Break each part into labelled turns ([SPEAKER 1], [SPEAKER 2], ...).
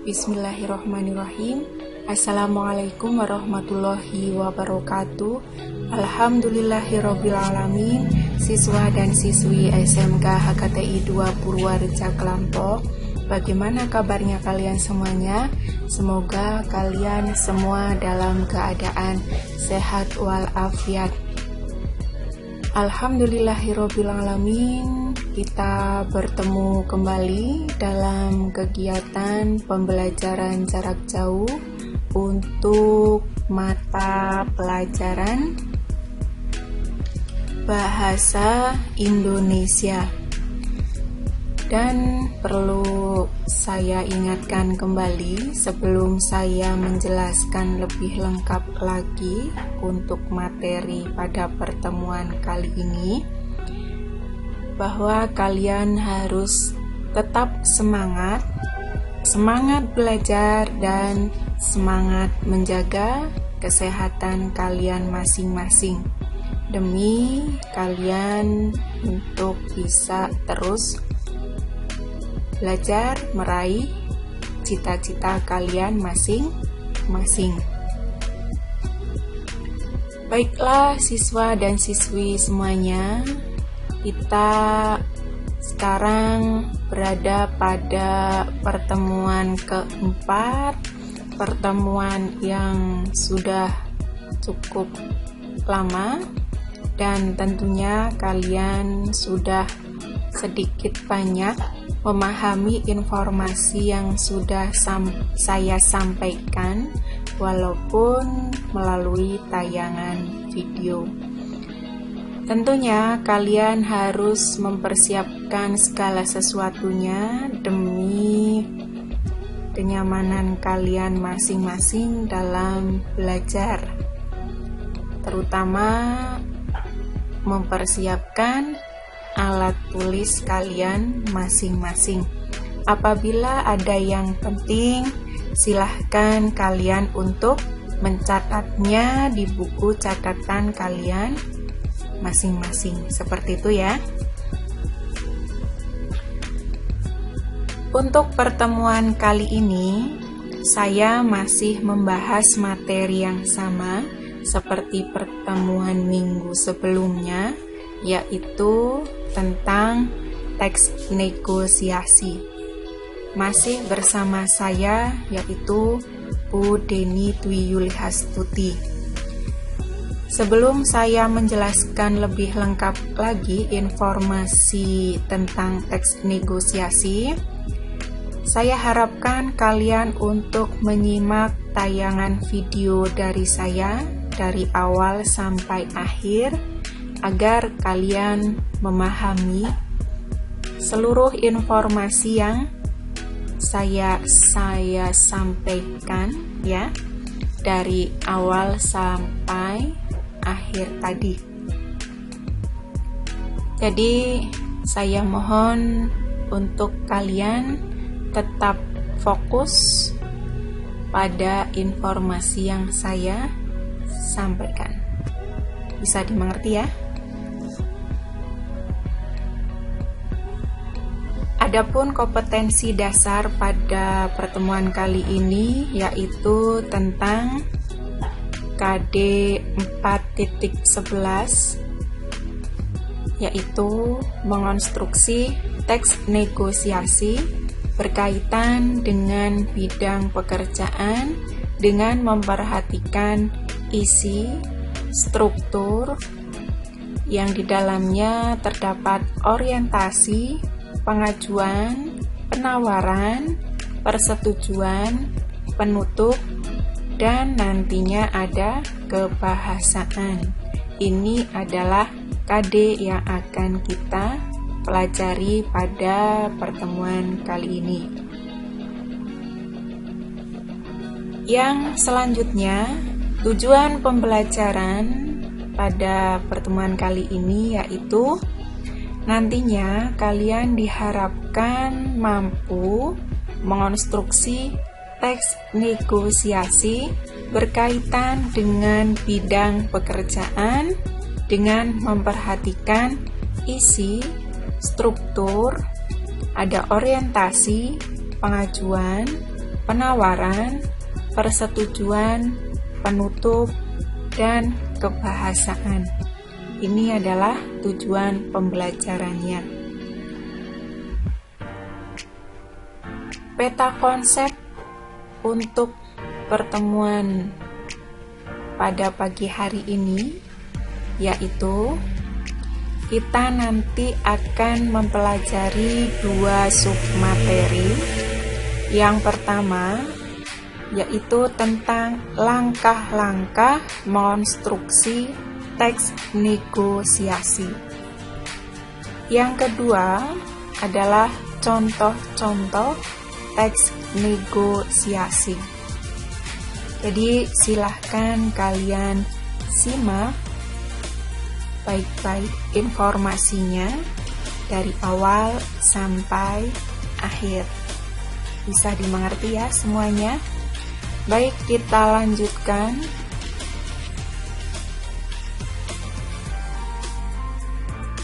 [SPEAKER 1] Bismillahirrahmanirrahim. Assalamualaikum warahmatullahi wabarakatuh. Alhamdulillahirrabbilalamin. Siswa dan siswi SMK HKTI 2 Purwareja Kelampok, bagaimana kabarnya kalian semuanya? Semoga kalian semua dalam keadaan sehat walafiat. Alhamdulillahirrabbilalamin, kita bertemu kembali dalam kegiatan pembelajaran jarak jauh untuk mata pelajaran Bahasa Indonesia. Dan perlu saya ingatkan kembali sebelum saya menjelaskan lebih lengkap lagi untuk materi pada pertemuan kali ini, bahwa kalian harus tetap semangat belajar dan semangat menjaga kesehatan kalian masing-masing, demi kalian untuk bisa terus belajar meraih cita-cita kalian masing-masing. Baiklah siswa dan siswi semuanya, kita sekarang berada pada pertemuan keempat, pertemuan yang sudah cukup lama, dan tentunya kalian sudah sedikit banyak memahami informasi yang sudah saya sampaikan walaupun melalui tayangan video. Tentunya kalian harus mempersiapkan segala sesuatunya demi kenyamanan kalian masing-masing dalam belajar, terutama mempersiapkan alat tulis kalian masing-masing. Apabila ada yang penting, silahkan kalian untuk mencatatnya di buku catatan kalian masing-masing. Seperti itu ya. Untuk pertemuan kali ini, saya masih membahas materi yang sama seperti pertemuan minggu sebelumnya, yaitu tentang teks negosiasi. Masih bersama saya, yaitu Bu Deni Dwi Yulihastuti. Sebelum saya menjelaskan lebih lengkap lagi informasi tentang teks negosiasi, saya harapkan kalian untuk menyimak tayangan video dari saya dari awal sampai akhir, agar kalian memahami seluruh informasi yang saya sampaikan ya, dari awal sampai akhir tadi. Jadi saya mohon untuk kalian tetap fokus pada informasi yang saya sampaikan. Bisa dimengerti ya? Adapun kompetensi dasar pada pertemuan kali ini yaitu tentang KD 4.11, yaitu mengonstruksi teks negosiasi berkaitan dengan bidang pekerjaan dengan memperhatikan isi, struktur yang di dalamnya terdapat orientasi, pengajuan, penawaran, persetujuan, penutup, dan nantinya ada kebahasaan. Ini adalah KD yang akan kita pelajari pada pertemuan kali ini. Yang selanjutnya, tujuan pembelajaran pada pertemuan kali ini yaitu nantinya kalian diharapkan mampu mengonstruksi teks negosiasi berkaitan dengan bidang pekerjaan dengan memperhatikan isi, struktur, ada orientasi, pengajuan, penawaran, persetujuan, penutup, dan kebahasaan. Ini adalah tujuan pembelajarannya. Peta konsep untuk pertemuan pada pagi hari ini yaitu kita nanti akan mempelajari 2 submateri. Yang pertama yaitu tentang langkah-langkah mengonstruksi teks negosiasi. Yang kedua adalah contoh-contoh teks negosiasi. Jadi silahkan kalian simak baik-baik informasinya dari awal sampai akhir. Bisa dimengerti ya semuanya? Baik, kita lanjutkan.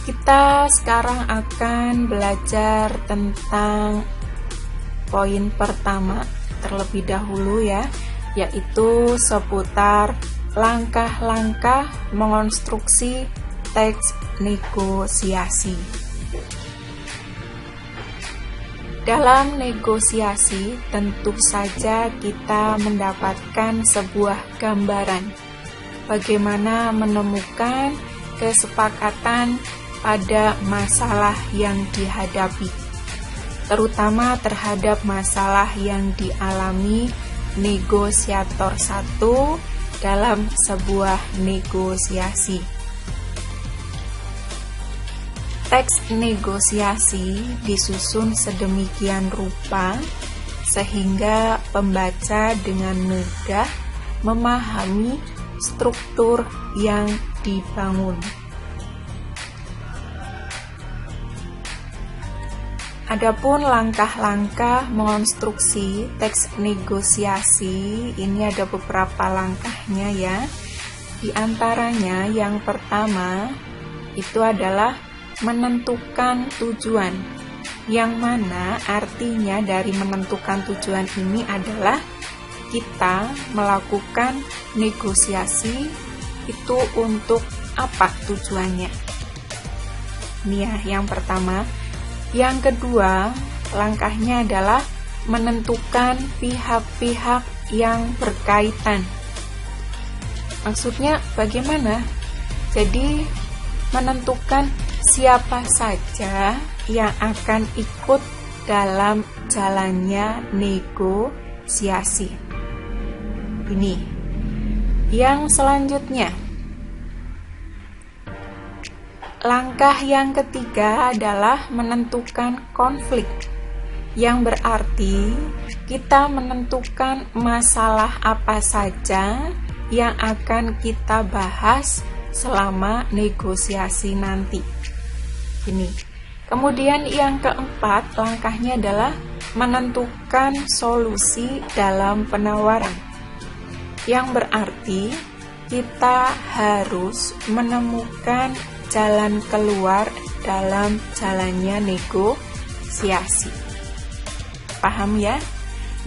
[SPEAKER 1] Kita sekarang akan belajar tentang poin pertama terlebih dahulu ya, yaitu seputar langkah-langkah mengonstruksi teks negosiasi. Dalam negosiasi, tentu saja kita mendapatkan sebuah gambaran bagaimana menemukan kesepakatan pada masalah yang dihadapi, terutama terhadap masalah yang dialami negosiator satu dalam sebuah negosiasi. Teks negosiasi disusun sedemikian rupa sehingga pembaca dengan mudah memahami struktur yang dibangun. Adapun langkah-langkah mengonstruksi teks negosiasi, ini ada beberapa langkahnya ya. Di antaranya yang pertama itu adalah menentukan tujuan, yang mana artinya dari menentukan tujuan ini adalah kita melakukan negosiasi itu untuk apa tujuannya. Ini ya yang pertama. Yang kedua, langkahnya adalah menentukan pihak-pihak yang berkaitan. Maksudnya bagaimana? Jadi menentukan siapa saja yang akan ikut dalam jalannya negosiasi. Ini. Yang selanjutnya, langkah yang ketiga adalah menentukan konflik, yang berarti kita menentukan masalah apa saja yang akan kita bahas selama negosiasi nanti. Ini. Kemudian yang keempat, langkahnya adalah menentukan solusi dalam penawaran, yang berarti kita harus menemukan jalan keluar dalam jalannya negosiasi. Paham ya?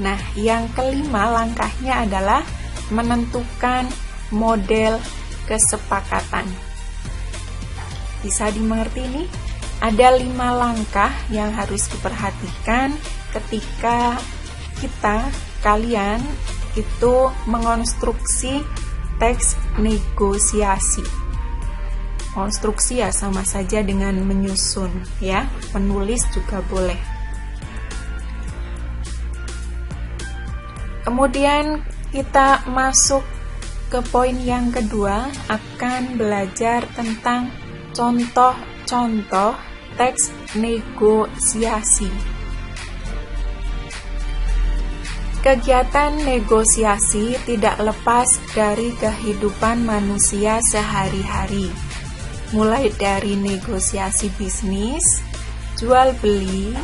[SPEAKER 1] Nah, yang kelima langkahnya adalah menentukan model kesepakatan. Bisa dimengerti ini? Ada 5 langkah yang harus diperhatikan ketika kalian itu mengonstruksi teks negosiasi. Konstruksi ya sama saja dengan menyusun ya, penulis juga boleh. Kemudian kita masuk ke poin yang kedua, akan belajar tentang contoh-contoh teks negosiasi. Kegiatan negosiasi tidak lepas dari kehidupan manusia sehari-hari, mulai dari negosiasi bisnis, jual beli,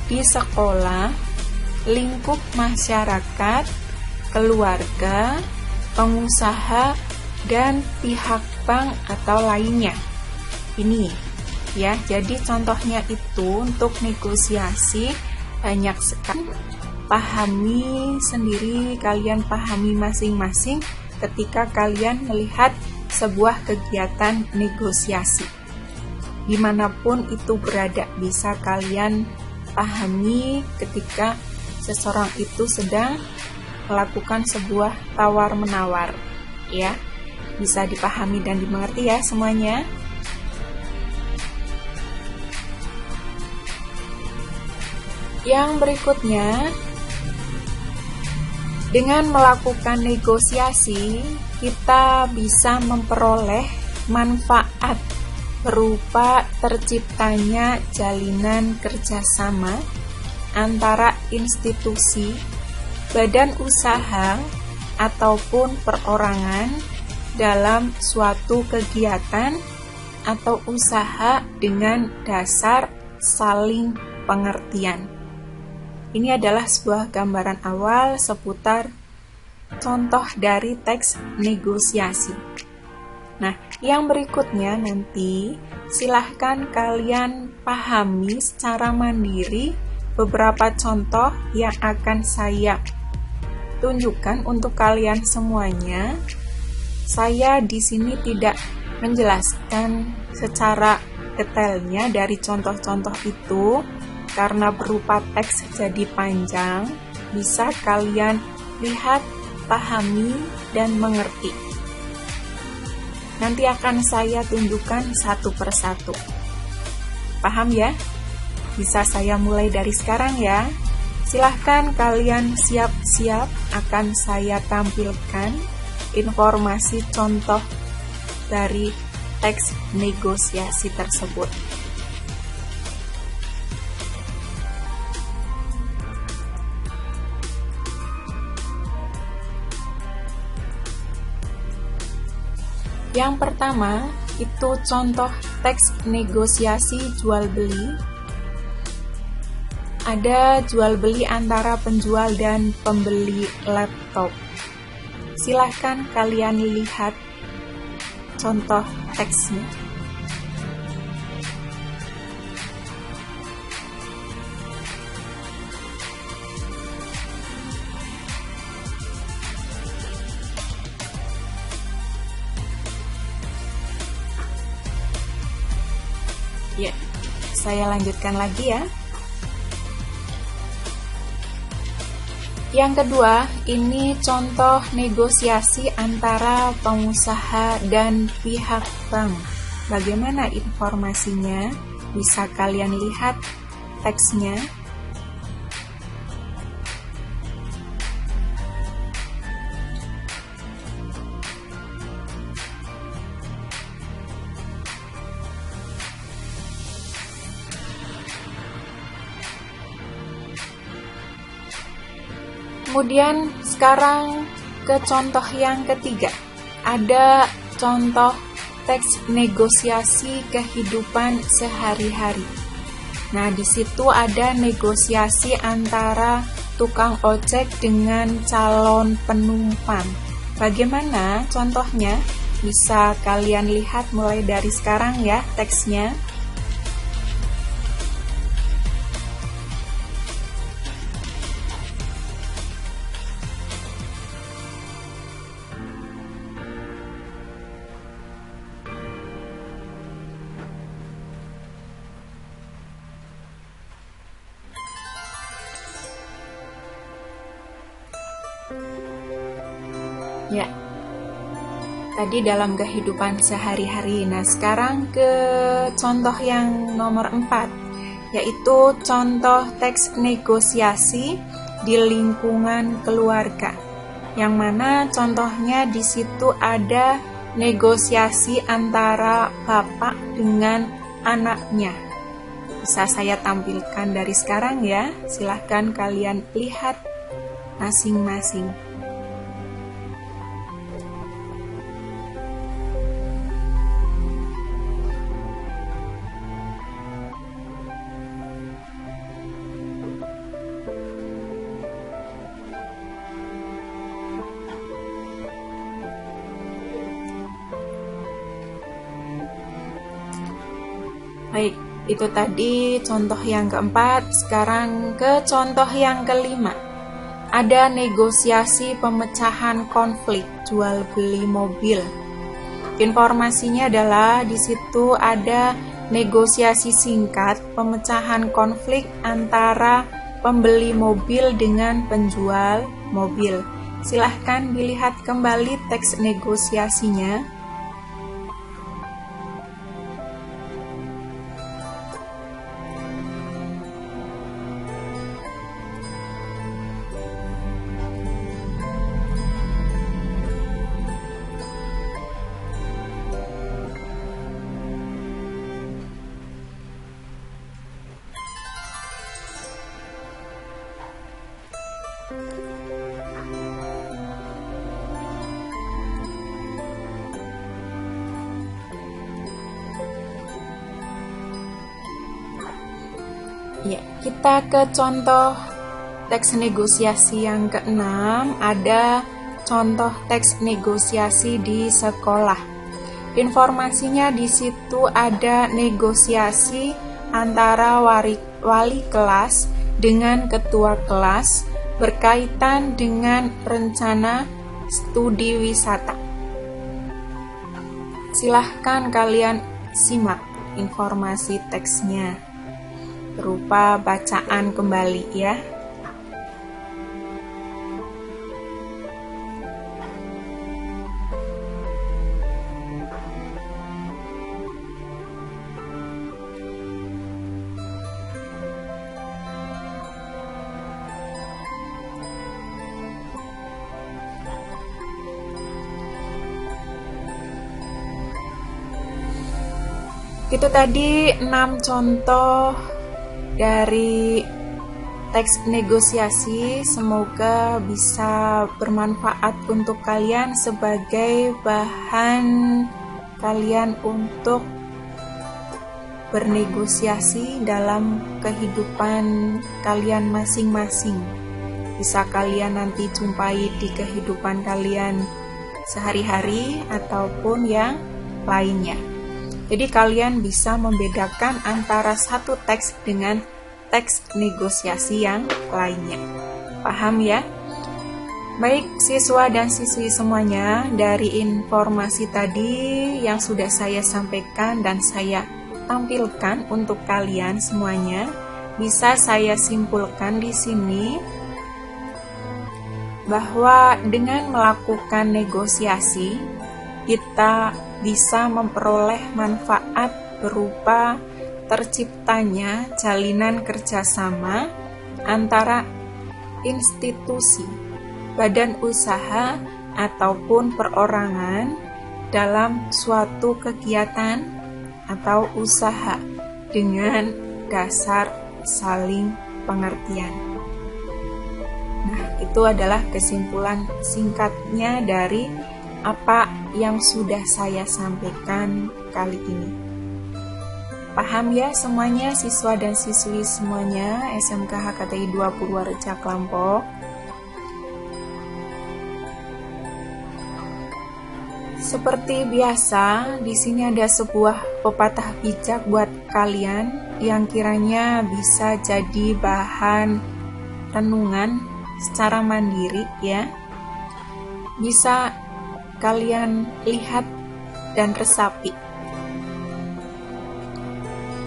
[SPEAKER 1] di sekolah, lingkup masyarakat, keluarga, pengusaha, dan pihak bank atau lainnya. Ini ya, jadi contohnya itu untuk negosiasi banyak sekali. pahami sendiri, kalian pahami masing-masing ketika kalian melihat sebuah kegiatan negosiasi. Dimanapun itu berada, bisa kalian pahami ketika seseorang itu sedang melakukan sebuah tawar-menawar, ya. Bisa dipahami dan dimengerti ya semuanya. Yang berikutnya, dengan melakukan negosiasi, kita bisa memperoleh manfaat berupa terciptanya jalinan kerjasama antara institusi, badan usaha, ataupun perorangan dalam suatu kegiatan atau usaha dengan dasar saling pengertian. Ini adalah sebuah gambaran awal seputar contoh dari teks negosiasi. Nah, yang berikutnya nanti silahkan kalian pahami secara mandiri beberapa contoh yang akan saya tunjukkan untuk kalian semuanya. Saya di sini tidak menjelaskan secara detailnya dari contoh-contoh itu, karena berupa teks jadi panjang, bisa kalian lihat, pahami, dan mengerti. Nanti akan saya tunjukkan satu persatu. Paham ya? Bisa saya mulai dari sekarang ya. Silahkan kalian siap-siap, akan saya tampilkan informasi contoh dari teks negosiasi tersebut. Yang pertama, itu contoh teks negosiasi jual beli. Ada jual beli antara penjual dan pembeli laptop. Silahkan kalian lihat contoh teksnya. Ya, saya lanjutkan lagi ya. Yang kedua, ini contoh negosiasi antara pengusaha dan pihak bank. Bagaimana informasinya? Bisa kalian lihat teksnya. Kemudian sekarang ke contoh yang ketiga. Ada contoh teks negosiasi kehidupan sehari-hari. Nah, di situ ada negosiasi antara tukang ojek dengan calon penumpang. Bagaimana contohnya? Bisa kalian lihat mulai dari sekarang ya teksnya. Ya, tadi dalam kehidupan sehari-hari. Nah, sekarang ke contoh yang nomor 4, yaitu contoh teks negosiasi di lingkungan keluarga. Yang mana contohnya di situ ada negosiasi antara bapak dengan anaknya. Bisa saya tampilkan dari sekarang ya. Silahkan kalian lihat masing-masing. Baik, itu tadi contoh yang keempat. Sekarang ke contoh yang kelima. ada negosiasi pemecahan konflik jual beli mobil. Informasinya adalah di situ ada negosiasi singkat pemecahan konflik antara pembeli mobil dengan penjual mobil. Silahkan dilihat kembali teks negosiasinya. Ya, kita ke contoh teks negosiasi yang keenam. Ada contoh teks negosiasi di sekolah. Informasinya di situ ada negosiasi antara wali kelas dengan ketua kelas berkaitan dengan rencana studi wisata. Silahkan kalian simak informasi teksnya berupa bacaan kembali ya. Itu tadi 6 contoh dari teks negosiasi. Semoga bisa bermanfaat untuk kalian sebagai bahan kalian untuk bernegosiasi dalam kehidupan kalian masing-masing. Bisa kalian nanti jumpai di kehidupan kalian sehari-hari ataupun yang lainnya. Jadi kalian bisa membedakan antara satu teks dengan teks negosiasi yang lainnya. Paham ya? Baik siswa dan siswi semuanya, dari informasi tadi yang sudah saya sampaikan dan saya tampilkan untuk kalian semuanya, bisa saya simpulkan di sini bahwa dengan melakukan negosiasi kita bisa memperoleh manfaat berupa terciptanya jalinan kerjasama antara institusi, badan usaha, ataupun perorangan dalam suatu kegiatan atau usaha dengan dasar saling pengertian. Nah, itu adalah kesimpulan singkatnya dari apa yang sudah saya sampaikan kali ini. Paham ya semuanya, siswa dan siswi semuanya SMK HKTI 2 Purwareja Klampok? Seperti biasa, di sini ada sebuah pepatah bijak buat kalian yang kiranya bisa jadi bahan renungan secara mandiri ya. Bisa kalian lihat dan resapi.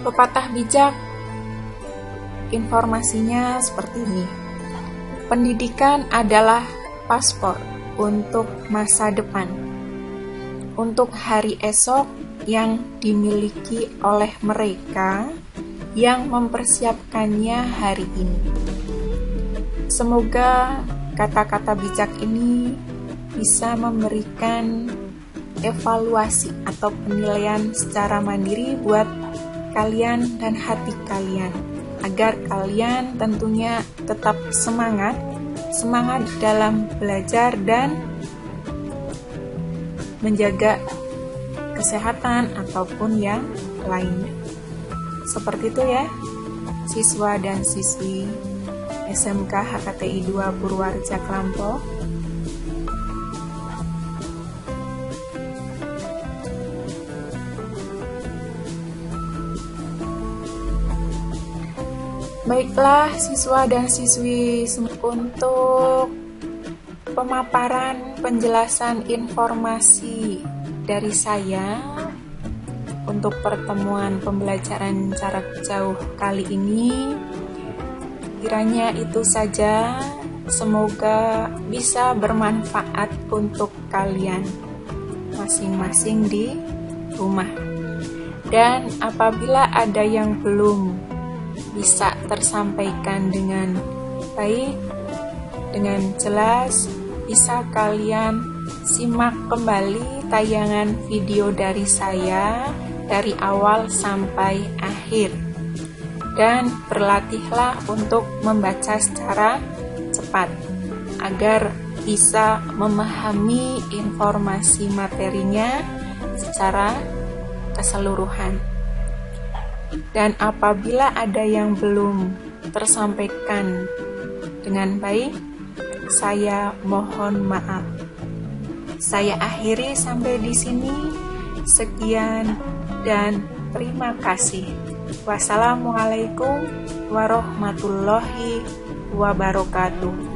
[SPEAKER 1] Pepatah bijak informasinya seperti ini. Pendidikan adalah paspor untuk masa depan, untuk hari esok yang dimiliki oleh mereka yang mempersiapkannya hari ini. Semoga kata-kata bijak ini bisa memberikan evaluasi atau penilaian secara mandiri buat kalian dan hati kalian, agar kalian tentunya tetap semangat dalam belajar dan menjaga kesehatan ataupun yang lainnya. Seperti itu ya, siswa dan siswi SMK HKTI 2 Purwareja Klampok. Baiklah siswa dan siswi, untuk pemaparan penjelasan informasi dari saya untuk pertemuan pembelajaran jarak jauh kali ini, kiranya itu saja. Semoga bisa bermanfaat untuk kalian masing-masing di rumah. Dan apabila ada yang belum bisa tersampaikan dengan baik, dengan jelas, bisa kalian simak kembali tayangan video dari saya dari awal sampai akhir. Dan berlatihlah untuk membaca secara cepat agar bisa memahami informasi materinya secara keseluruhan. Dan apabila ada yang belum tersampaikan dengan baik, saya mohon maaf. Saya akhiri sampai di sini. Sekian dan terima kasih. Wassalamualaikum warahmatullahi wabarakatuh.